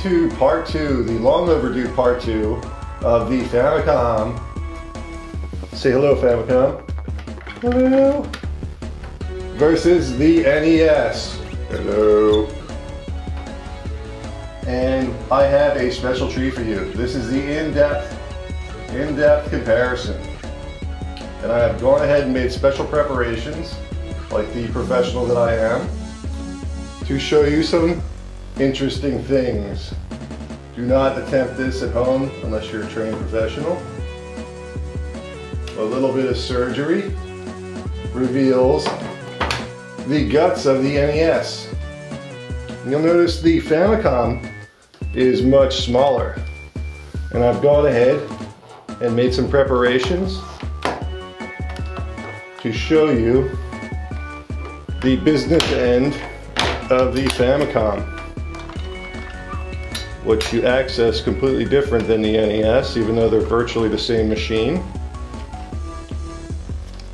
to part 2, the long overdue part 2 of the Famicom. Say hello, Famicom. Hello. Versus the NES. Hello. And I have a special treat for you. This is the in-depth comparison. And I have gone ahead and made special preparations, like the professional that I am, to show you some interesting things. Do not attempt this at home unless you're a trained professional. A little bit of surgery reveals the guts of the NES. You'll notice the Famicom is much smaller. And I've gone ahead and made some preparations to show you the business end of the Famicom, which you access completely different than the NES, even though they're virtually the same machine.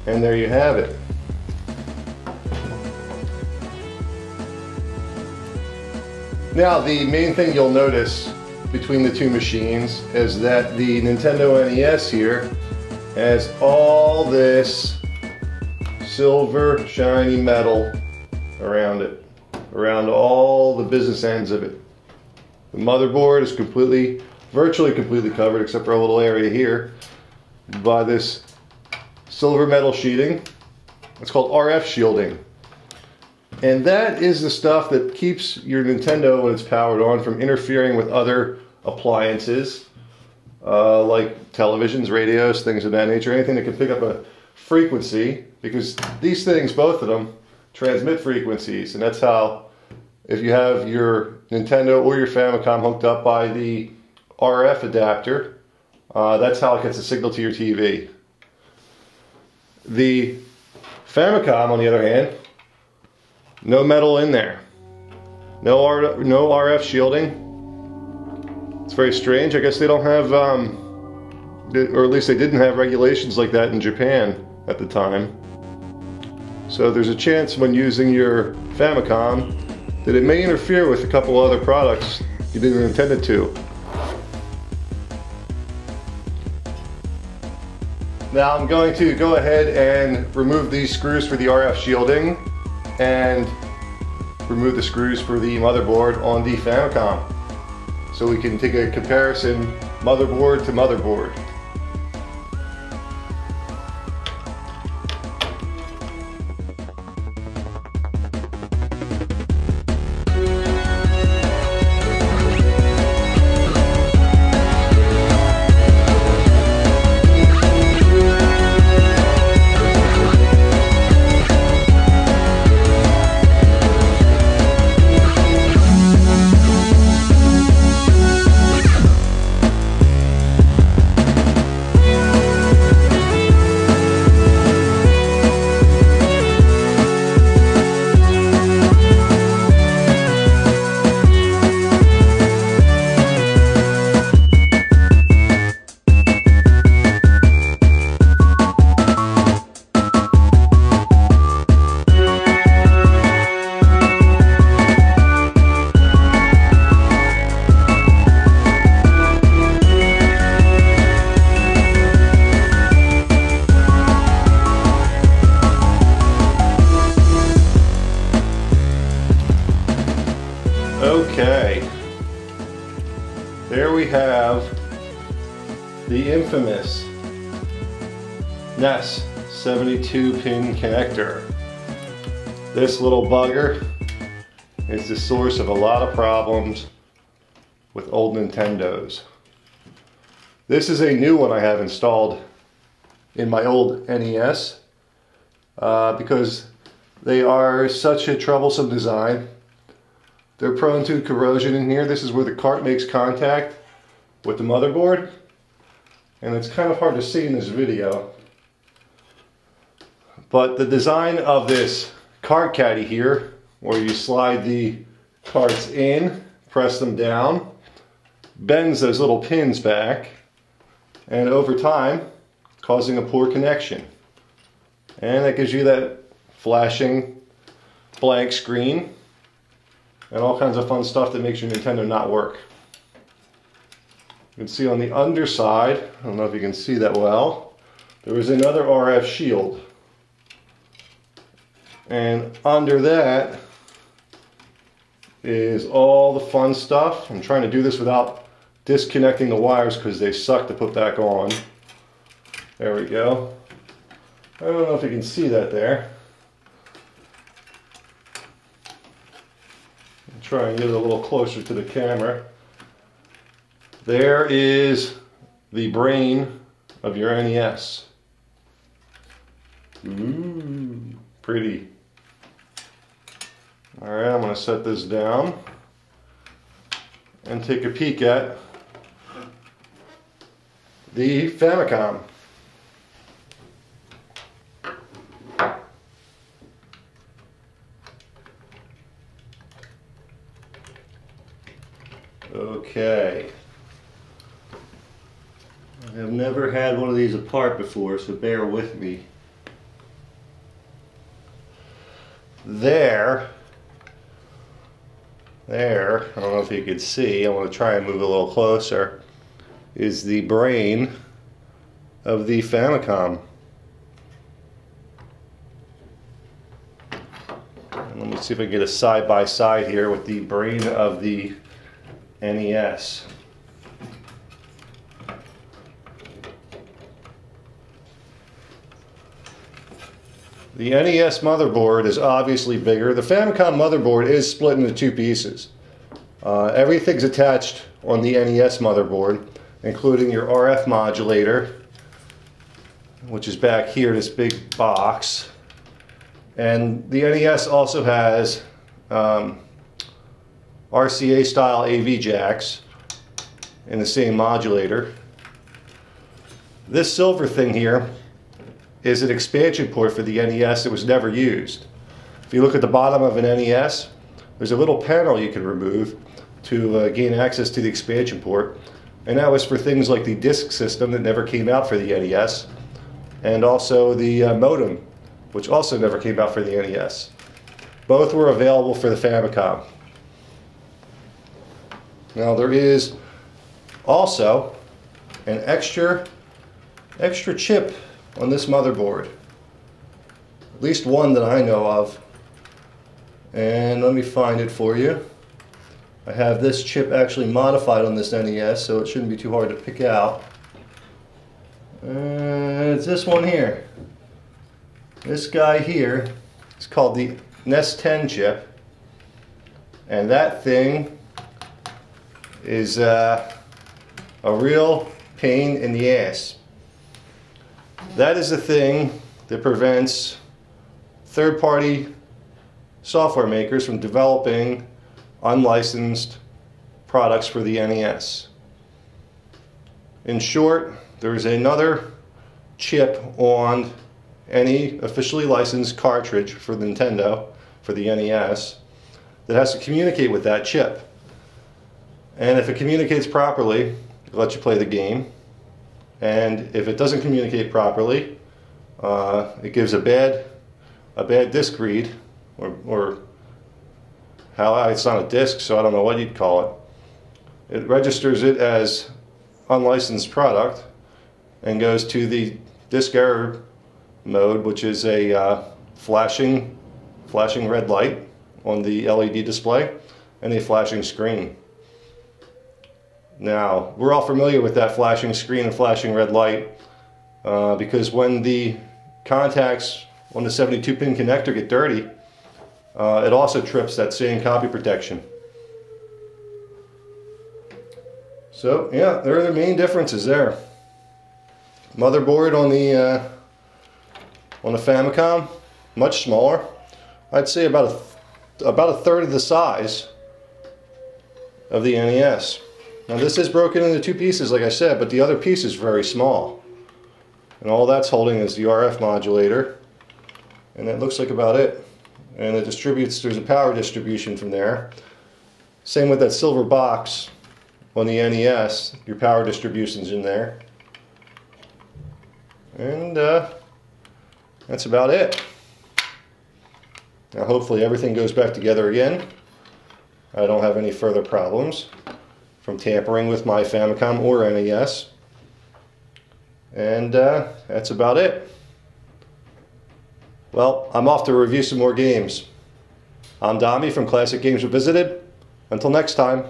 And there you have it. Now, the main thing you'll notice between the two machines is that the Nintendo NES here has all this silver shiny metal around it, around all the business ends of it. The motherboard is virtually completely covered, except for a little area here, by this silver metal sheeting. It's called RF shielding. And that is the stuff that keeps your Nintendo, when it's powered on, from interfering with other appliances, like televisions, radios, things of that nature, anything that can pick up a frequency, because these things, both of them, transmit frequencies. And that's how, if you have your Nintendo or your Famicom hooked up by the RF adapter, that's how it gets a signal to your TV. The Famicom, on the other hand, no metal in there. No RF shielding. It's very strange. I guess they don't have, or at least they didn't have regulations like that in Japan at the time. So there's a chance when using your Famicom that it may interfere with a couple other products you didn't intend it to. Now I'm going to go ahead and remove these screws for the RF shielding and remove the screws for the motherboard on the Famicom, so we can take a comparison motherboard to motherboard. Okay, there we have the infamous NES 72-pin connector. This little bugger is the source of a lot of problems with old Nintendos. This is a new one I have installed in my old NES because they are such a troublesome design. They're prone to corrosion in here. This is where the cart makes contact with the motherboard, and it's kind of hard to see in this video. But the design of this cart caddy here, where you slide the carts in, press them down, bends those little pins back, and over time, causing a poor connection. And that gives you that flashing blank screen and all kinds of fun stuff that makes your Nintendo not work. You can see on the underside, I don't know if you can see that well, there is another RF shield. And under that is all the fun stuff. I'm trying to do this without disconnecting the wires because they suck to put back on. There we go. I don't know if you can see that there. I'll try and get it a little closer to the camera. There is the brain of your NES. Ooh, pretty. Alright, I'm going to set this down and take a peek at the Famicom. Okay. I have never had one of these apart before, so bear with me. There, I don't know if you could see, I want to try and move a little closer, is the brain of the Famicom. And let me see if I can get a side by side here with the brain of the NES. The NES motherboard is obviously bigger. The Famicom motherboard is split into two pieces. Everything's attached on the NES motherboard, including your RF modulator, which is back here, this big box. And the NES also has RCA style AV jacks in the same modulator. This silver thing here is an expansion port for the NES that was never used. If you look at the bottom of an NES, there's a little panel you can remove to gain access to the expansion port, and that was for things like the disk system that never came out for the NES, and also the modem, which also never came out for the NES. Both were available for the Famicom. Now there is also an extra chip on this motherboard, at least one that I know of, and let me find it for you. I have this chip actually modified on this NES, so it shouldn't be too hard to pick out. It's this one here. This guy here is called the NES 10 chip, and that thing is a real pain in the ass. That is the thing that prevents third-party software makers from developing unlicensed products for the NES. In short, there is another chip on any officially licensed cartridge for Nintendo, for the NES, that has to communicate with that chip. And if it communicates properly, it lets you play the game. And if it doesn't communicate properly, it gives a bad disk read, or how, it's not a disk, so I don't know what you'd call it. It registers it as unlicensed product and goes to the disk error mode, which is a flashing red light on the LED display and a flashing screen. Now, we're all familiar with that flashing screen and flashing red light because when the contacts on the 72-pin connector get dirty, it also trips that same copy protection. So, yeah, there are the main differences there. Motherboard on the Famicom, much smaller. I'd say about a third of the size of the NES. Now this is broken into two pieces, like I said, but the other piece is very small. And all that's holding is the RF modulator. And that looks like about it. And it distributes, there's a power distribution from there. Same with that silver box on the NES, your power distribution's in there. And that's about it. Now hopefully everything goes back together again. I don't have any further problems. from tampering with my Famicom or NES. And that's about it. Well, I'm off to review some more games. I'm Dommy from Classic Games Revisited. Until next time.